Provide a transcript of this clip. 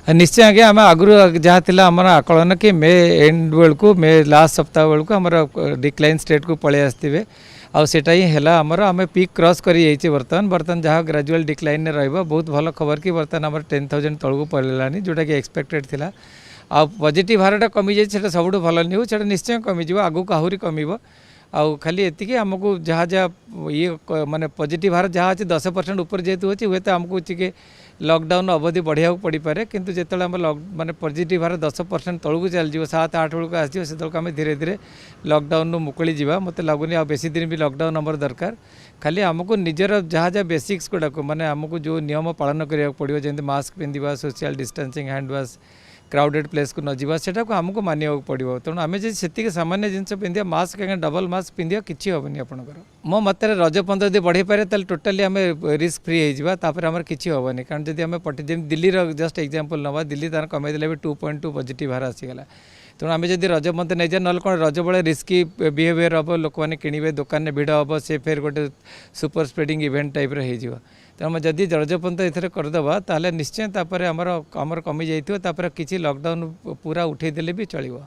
निश्चय आज्ञा आम आगु जहाँ थी आम आकलन कि मे एंड बेलू मे लास्ट सप्ताह बेलू आम डिक्लाइन स्टेट को पलि आसवे आटा ही है आमर आम पीक क्रॉस कर बर्तमान जहाँ ग्रेजुअल डिक्लाइन बहुत भल खबर कि बर्तमान आम 10,000 तौक पलैलानी जोटा कि एक्सपेक्टेड थिला आ पॉजिटिव हारटा कमी जाए सब भल न्यूज से निश्चय कमिज आगू आहरी कम आउ खाली एति आमको जहाँ जहाँ ये माने पॉजिटिव हार जहाँ अच्छे 10% ऊपर जेहेतु अच्छे हे तो आमको टे लॉकडाउन अवधि बढ़िया पड़ पारे किंतु जो आम माने पॉजिटिव हार 10% तौक चल 7-8 बेलू आसो से आम धीरे धीरे लॉकडाउन मुकुली जा मत लगुनि आ बेसी दिन भी लॉकडाउन आमर दरकार खाली आमको निजर जहाँ जहाँ बेसिक्स गुड़ाक माने आमको जो नियम पालन करा पड़ो जमी मास्क पिंधा social distancing hand wash crowded place को न जावा सेटा को आमको मानिया पड़ो तेणु आम जी से सामान्य जिन पिंधा मास्क डबल मास्क पिंधा किसी हेनी आपंकर मो मत रज 15 दिन बढ़े पारे टोटाली आम रिस्क फ्री होपर आम किसी हेनी कारण जब आम जमी दिल्ली जस्ट एग्जांपल नवा दिल्ली तार कमे भी 2.2 पॉजिटिव हार आसीगला तेणु आम जब रज मंथ नहीं जाए ना कौन रज बेले रिस्की बिहेवियर हम लोक मैंने किणवे दुकान में भिड़ हम से फिर गोटे सुपर स्प्रेडिंग इवेंट टाइप हो तेणु जदि रजपंथ ये करदे ताले निश्चय आमर कमी जाइए किसी लॉकडाउन पूरा उठेदेले भी चलो।